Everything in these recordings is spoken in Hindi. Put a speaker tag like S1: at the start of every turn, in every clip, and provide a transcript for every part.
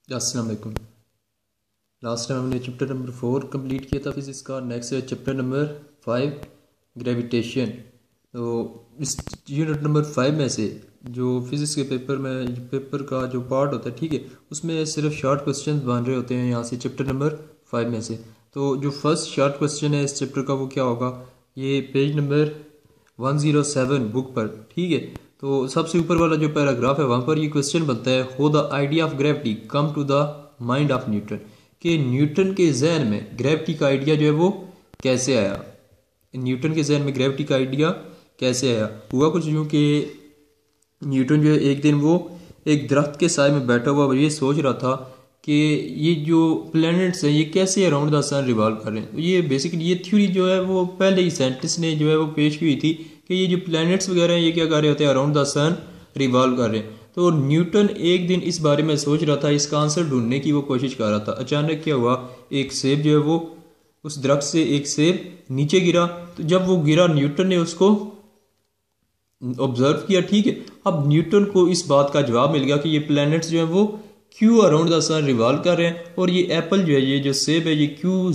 S1: अस्सलाम वालेकुम। लास्ट टाइम हमने चैप्टर नंबर 4 कंप्लीट किया था फिजिक्स का। नेक्स्ट है चैप्टर नंबर 5 ग्रेविटेशन। तो इस यूनिट नंबर 5 में से जो फिजिक्स के पेपर का जो पार्ट होता है, ठीक है, उसमें सिर्फ शॉर्ट क्वेश्चन बन रहे होते हैं यहाँ से चैप्टर नंबर 5 में से। तो जो फर्स्ट शॉर्ट क्वेश्चन है इस चैप्टर का वो क्या होगा, ये पेज नंबर 107 बुक पर, ठीक है। तो सबसे ऊपर वाला जो पैराग्राफ है वहाँ पर ये क्वेश्चन बनता है, how the idea of gravity come to the mind of Newton, कि न्यूटन के जहन में ग्रेविटी का आइडिया जो है वो कैसे आया। न्यूटन के जहन में ग्रेविटी का आइडिया कैसे आया। हुआ कुछ यूँ कि न्यूटन जो है एक दिन वो एक दरख्त के साए में बैठा हुआ ये सोच रहा था कि ये जो प्लैनेट्स हैं ये कैसे अराउंड द सन रिवॉल्व कर रहे हैं। तो ये बेसिकली ये थ्योरी जो है वो पहले ही साइंटिस्ट ने जो है वो पेश की हुई थी कि ये जो प्लैनेट्स वगैरह हैं ये क्या कर रहे होते हैं, अराउंड द सन रिवॉल्व कर रहे हैं। तो न्यूटन एक दिन इस बारे में सोच रहा था, इसका आंसर ढूंढने की वो कोशिश कर रहा था। अचानक क्या हुआ, एक सेब जो है वो उस दरख्त से एक सेब नीचे गिरा। तो जब वो गिरा न्यूटन ने उसको ऑब्जर्व किया, ठीक है। अब न्यूटन को इस बात का जवाब मिल गया कि ये प्लैनेट्स जो है वो क्यों अराउंड द सन रिवॉल्व कर रहे हैं, और ये एप्पल जो है, ये जो सेब है, ये क्यों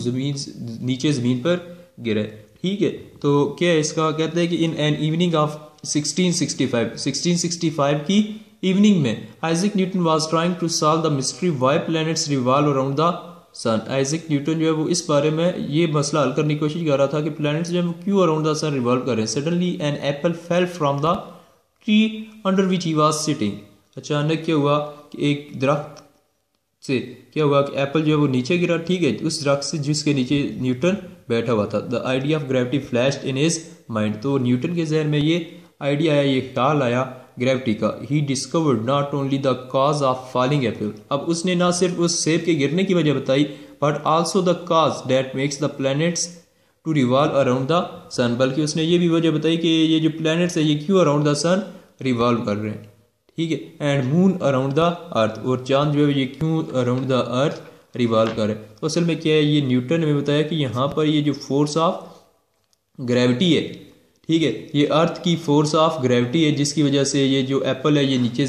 S1: नीचे ज़मीन पर गिरा है, ठीक है। तो क्या है इसका, कहते हैं कि इन एन इवनिंग ऑफ 1665 की इवनिंग में Isaac Newton was trying to solve the mystery why planets revolve around the sun. Isaac Newton जो है वो इस बारे में ये मसला हल करने की कोशिश कर रहा था कि प्लैनेट्स जो है वो क्यों अराउंड द सन रिवॉल्व कर रहे हैं। Suddenly an apple fell from the tree under which he was sitting. अचानक क्या हुआ कि एक दरख्त से क्या हुआ कि एप्पल जो है वो नीचे गिरा, ठीक है, उस दरख्त से जिसके नीचे न्यूटन बैठा हुआ था। The idea of gravity flashed in his mind. तो न्यूटन के जहन में ये आइडिया आया, ये ख्याल आया ग्रेविटी का। He discovered not only the cause of falling Apple. अब उसने ना सिर्फ उस सेब के गिरने की वजह बताई, but also the cause that makes the planets to revolve around the sun. बल्कि उसने ये भी वजह बताई कि ये जो प्लैनेट्स है ये क्यों अराउंड द सन रिवॉल्व कर रहे हैं, ठीक है। And moon around the earth, और चांद जो है ये क्यों अराउंड द अर्थ रिवॉल्व कर रहे हैं। तो असल में क्या है, ये न्यूटन ने बताया कि यहाँ पर ये जो फोर्स ऑफ ग्रेविटी है, ठीक है, ये अर्थ की फोर्स ऑफ ग्रेविटी है, जिसकी वजह से ये जो एप्पल है ये नीचे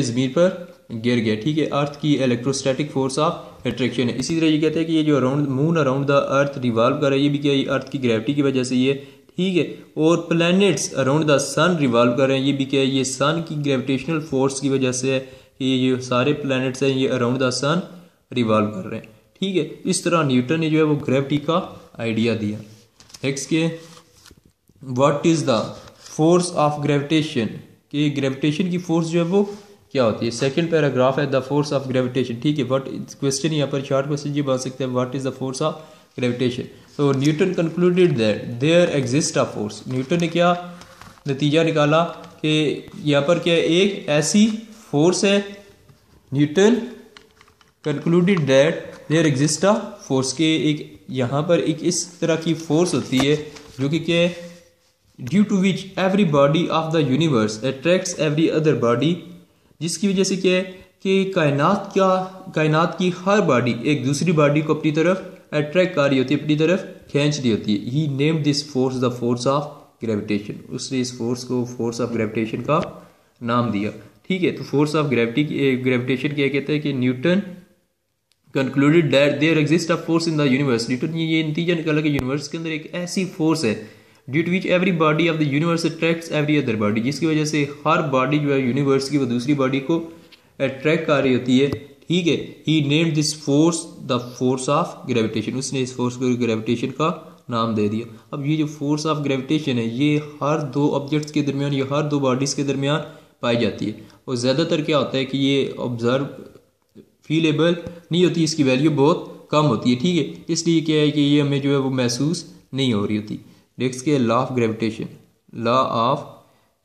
S1: ज़मीन पर गिर गया, ठीक है। अर्थ की इलेक्ट्रोस्टैटिक फोर्स ऑफ अट्रैक्शन है। इसी तरह ये कहते हैं कि ये जो moon around the earth revolve कर रहा है, ये भी क्या, ये अर्थ की ग्रेविटी की वजह से ये, ठीक है। और planets around the sun revolve कर रहे हैं, ये भी क्या है, ये सन की ग्रेविटेशनल फोर्स की वजह से है कि ये सारे प्लैनेट्स हैं ये अराउंड द सन रिवॉल्व कर रहे हैं, ठीक है। इस तरह न्यूटन ने जो है वो ग्रेविटी का आइडिया दिया। नेक्स्ट के what is the force of gravitation, कि ग्रेविटेशन की फोर्स जो है वो क्या होती है। सेकंड पैराग्राफ है द फोर्स ऑफ ग्रेविटेशन, ठीक है। व्हाट क्वेश्चन यहाँ पर शॉर्ट क्वेश्चन ये बन सकते हैं, what is the force of gravitation. तो Newton concluded that there exist a force. Newton ने क्या नतीजा निकाला कि यहाँ पर क्या एक ऐसी फोर्स है। Newton concluded that there exist a force, के एक यहाँ पर एक इस तरह की फोर्स होती है जो कि क्या है, due to which every body of the universe attracts every other body, जिसकी वजह से क्या है कि कायनात की हर बॉडी एक दूसरी बॉडी को अपनी तरफ अट्रैक्ट कर रही होती है, अपनी तरफ खींच रही होती है। He name this force the force of gravitation. उसने इस फोर्स को फोर्स ऑफ ग्रेविटेशन का नाम दिया, ठीक है। तो फोर्स ऑफ ग्रेविटेशन क्या कहते हैं कि Newton concluded that there exist a force in the universe. Newton ने ये नतीजा निकाला कि यूनिवर्स के अंदर एक ऐसी फोर्स है due to which every body of the universe attracts every other body, जिसकी वजह से हर बॉडी जो है यूनिवर्स की वो दूसरी बॉडी को अट्रैक्ट कर रही होती है, ठीक है। He named this force the force of gravitation. उसने इस फोर्स को ग्रेविटेशन का नाम दे दिया। अब ये जो फोर्स ऑफ ग्रेविटेशन है ये हर दो ऑब्जेक्ट्स के दरमियान या हर दो बॉडीज़ के दरमियान पाई जाती है, और ज़्यादातर क्या होता है कि ये ऑब्जर्व फीलेबल नहीं होती, इसकी वैल्यू बहुत कम होती है, ठीक है। इसलिए क्या है कि ये हमें जो है वो महसूस नहीं हो रही होती। नेक्स्ट के law of gravitation, law of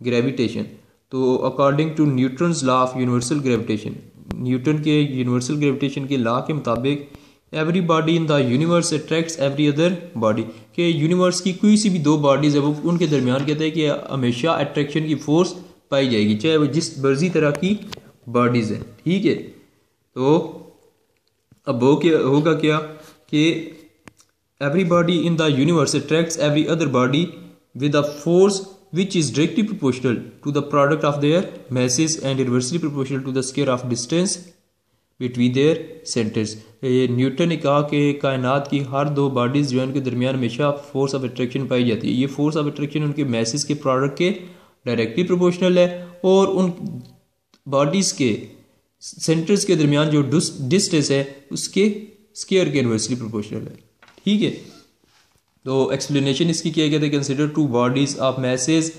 S1: gravitation. तो according to Newton's law of universal gravitation, Newton के यूनिवर्सल ग्रेविटेशन के लॉ के मुताबिक every body in the universe attracts every other body, के यूनिवर्स की कोई सी भी दो बॉडीज है वो उनके दरमियान कहते हैं कि हमेशा अट्रैक्शन की फोर्स पाई जाएगी, चाहे वो जिस मर्जी तरह की बॉडीज है, ठीक है। तो अब वो क्या होगा, क्या कि every body in the universe attracts every other body with a force which is directly proportional to the product of their masses and inversely proportional to the square of distance between their centers. ये न्यूटन ने कहा कि कायनात की हर दो बॉडीज़ जो है उनके दरमियान हमेशा फोर्स ऑफ अट्रैक्शन पाई जाती है। ये फोर्स ऑफ अट्रैक्शन उनके मैसेज के प्रोडक्ट के डायरेक्टली प्रोपोर्शनल है और उन बॉडीज़ के सेंटर्स के दरमियान जो डिस्टेंस है उसके स्क्वायर के इनवर्सली प्रोपोर्शनल है। ठीक है, तो एक्सप्लेनेशन इसकी क्या कहते हैं, consider two bodies of message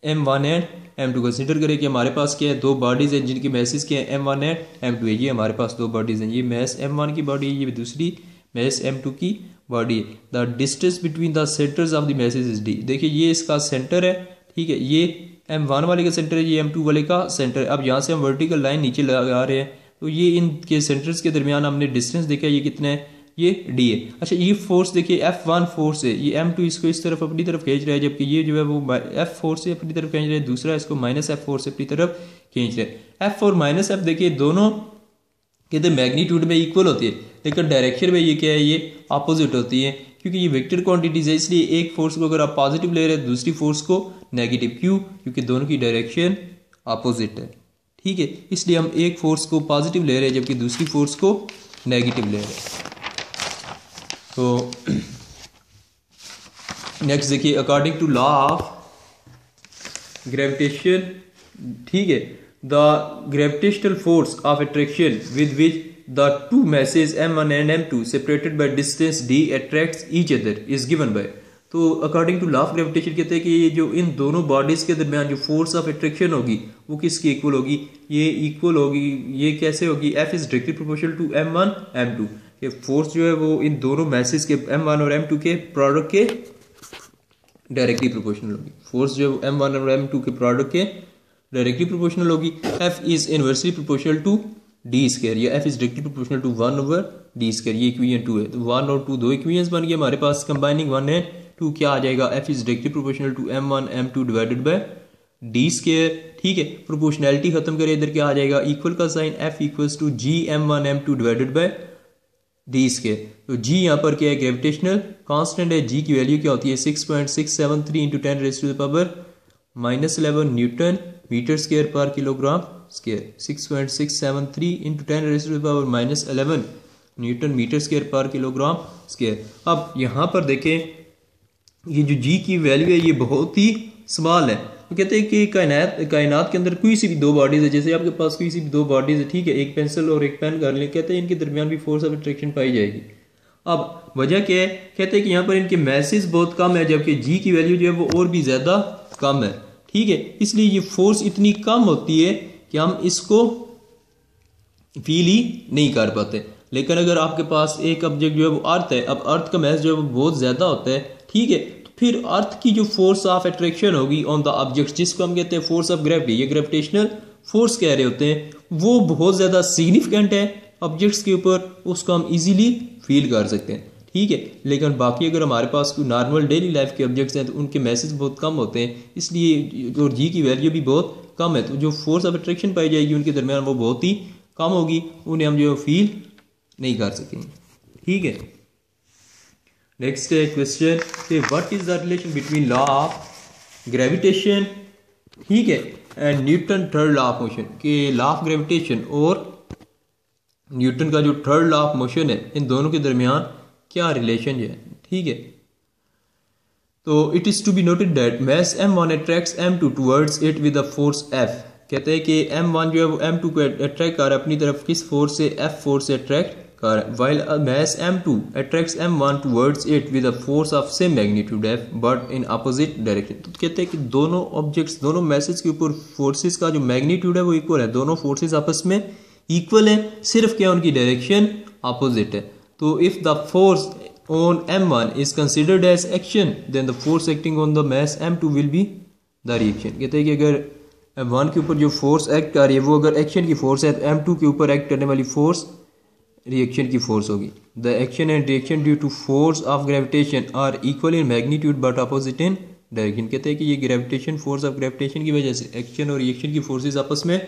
S1: m1 and m2। Consider करें कि हमारे पास क्या है, दो बॉडीज हैं जिनकी मैसेज क्या है m1 एंड m2 है। ये हमारे पास दो बॉडीज हैं, ये मैस m1 की बॉडी है, ये दूसरी मैस m2 की बॉडी है। The distance between the centres of the message is d। देखिए ये इसका सेंटर है, ठीक है, ये m1 वाले का सेंटर है, ये m2 वाले का सेंटर है। अब यहाँ से हम वर्टिकल लाइन नीचे लगा रहे हैं तो ये इनके सेंटर्स के दरमियान हमने डिस्टेंस देखा, ये कितना है, ये d है। अच्छा ये फोर्स देखिए F1 फोर्स है, ये m2 इसको इस तरफ अपनी तरफ खींच रहा है, जबकि ये जो है वो F फोर्स से अपनी तरफ खींच रहा है, दूसरा इसको माइनस F फोर्स से अपनी तरफ खींच रहा है। F और माइनस F देखिए दोनों कहते मैग्नीट्यूड में इक्वल होती है, लेकिन डायरेक्शन में ये क्या है, ये अपोजिट होती है, क्योंकि ये वेक्टर क्वांटिटीज है। इसलिए एक फोर्स को अगर आप पॉजिटिव ले रहे हैं दूसरी फोर्स को नेगेटिव, क्यों, क्योंकि दोनों की डायरेक्शन अपोजिट है। ठीक है, इसलिए हम एक फोर्स को पॉजिटिव ले रहे हैं जबकि दूसरी फोर्स को नेगेटिव ले रहे हैं। तो नेक्स्ट देखिए, according to law of gravitation, ठीक है, the gravitational force of attraction with which the two masses m1 and m2 separated by distance d attracts each other is given by. तो according to law of gravitation कहते हैं कि ये जो इन दोनों बॉडीज के दरमियान जो फोर्स ऑफ अट्रैक्शन होगी वो किसकी इक्वल होगी, ये इक्वल होगी। ये कैसे होगी, F is directly proportional to m1 m2। ये फोर्स जो है वो इन दोनों मैसेज के m1 और m2 के प्रोडक्ट के डायरेक्टली प्रोपोर्शनल होगी। फोर्स जो है m1 और m2 के प्रोडक्ट के डायरेक्टली प्रोपोर्शनल होगी। F is inversely proportional to d square, या F is directly proportional to 1 over d square. ये इक्वेशन 2 है, तो 1 और 2 दो इक्वेशंस बन गए हमारे पास, कंबाइनिंग 1 एंड 2 क्या आ जाएगा, F is directly proportional to m1 m2 divided by d square. ठीक है, प्रोपोर्शनैलिटी खत्म करें, इधर क्या आ जाएगा, इक्वल का sign, F equals to g m1 m2 divided by d square. तो g यहाँ पर क्या है, ग्रेविटेशनल कांस्टेंट है, g की वैल्यू क्या होती है 6.673 into 10 raise to the power -11 newton metre square per kilogram square. 6.673 into 10 raise to the power -11 newton metre square per kilogram square. अब यहाँ पर देखें ये जो g की वैल्यू है ये बहुत ही स्मॉल है। तो कहते हैं कि कायनात के अंदर कोई सी भी दो बॉडीज है, जैसे आपके पास कोई सी भी दो बॉडीज है, ठीक है, एक पेंसिल और एक पेन कर लें, कहते हैं इनके दरमियान भी फोर्स ऑफ अट्रैक्शन पाई जाएगी। अब वजह क्या है, कहते हैं कि यहाँ पर इनके मैसेज बहुत कम है, जबकि जी की वैल्यू जो है वो और भी ज़्यादा कम है। ठीक है, इसलिए ये फोर्स इतनी कम होती है कि हम इसको फील ही नहीं कर पाते। लेकिन अगर आपके पास एक ऑब्जेक्ट जो है वो अर्थ है, अब अर्थ का मैस जो है वो बहुत ज़्यादा होता है, ठीक है, फिर अर्थ की जो फोर्स ऑफ अट्रैक्शन होगी ऑन द ऑब्जेक्ट, जिसको हम कहते हैं फोर्स ऑफ ग्रेविटी, ये ग्रेविटेशनल फोर्स कह रहे होते हैं, वो बहुत ज़्यादा सिग्निफिकेंट है ऑब्जेक्ट्स के ऊपर, उसको हम इजीली फील कर सकते हैं। ठीक है, लेकिन बाकी अगर हमारे पास कोई नॉर्मल डेली लाइफ के ऑब्जेक्ट्स हैं तो उनके मैसेज बहुत कम होते हैं, इसलिए और जी की वैल्यू भी बहुत कम है, तो जो फोर्स ऑफ अट्रैक्शन पाई जाएगी उनके दरमियान वो बहुत ही कम होगी, उन्हें हम जो फील नहीं कर सकेंगे। ठीक है, नेक्स्ट क्वेश्चन कि what is the relation between law of gravitation, ठीक है, and Newton third law of motion, कि लॉ ऑफ ग्रेविटेशन और न्यूटन का जो थर्ड लॉ ऑफ मोशन है इन दोनों के दरमियान क्या रिलेशन है। ठीक है, तो it is to be noted that mass m1 attracts m2 towards it with the force F। कहते हैं कि m1 जो है वो m2 को अट्रैक्ट कर रहा है अपनी तरफ, किस फोर्स से, F फोर्स से अट्रैक्ट कर रहा है, while mass m2 attracts m1 towards it with a force of same magnitude F but in opposite direction। तो कहते हैं कि दोनों ऑब्जेक्ट्स, दोनों मैसेज के ऊपर फोर्सेस का जो मैग्नीट्यूड है वो इक्वल है, दोनों फोर्सेस आपस में इक्वल है, सिर्फ क्या उनकी डायरेक्शन अपोजिट है। तो if the force on m1 is considered as action then the force acting on the mass m2 will be the reaction। कहते हैं कि अगर m1 के ऊपर जो फोर्स एक्ट कर रही है वो अगर एक्शन की फोर्स है तो m2 के ऊपर एक्ट करने वाली फोर्स रिएक्शन की फोर्स होगी। The action and reaction due to force of gravitation are equal in magnitude but opposite in direction. कहते हैं कि ये ग्रेविटेशन, फोर्स ऑफ ग्रेविटेशन की वजह से एक्शन और रिएक्शन की फोर्सेस आपस में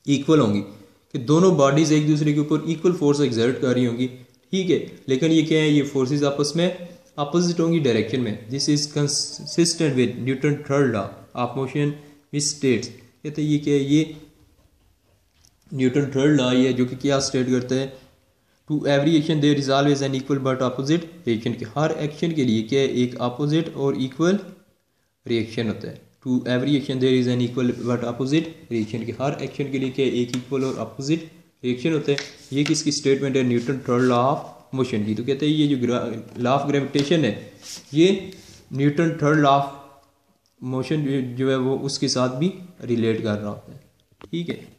S1: इक्वल होंगी, कि दोनों बॉडीज एक दूसरे के ऊपर इक्वल फोर्स एक्सर्ट कर रही होंगी। ठीक है, लेकिन ये क्या है, ये फोर्सेस आपस में अपोजिट होंगी डायरेक्शन में। This is consistent with Newton third law of motion which states, कहते हैं ये क्या है, ये न्यूटन थर्ड लॉ है जो कि क्या स्टेट करता है, to every action there is always an equal but opposite reaction, के हर एक्शन के लिए क्या है, एक अपोजिट और इक्वल रिएक्शन होता है। To every action there is an equal but opposite reaction, के हर एक्शन के लिए क्या है, एक इक्वल और अपोजिट रिएक्शन होता है। ये किसकी स्टेटमेंट है, Newton third law of motion की। तो कहते हैं ये जो लॉ ऑफ ग्रेविटेशन है ये Newton third law of motion जो है वो उसके साथ भी रिलेट कर रहा होता है। ठीक है।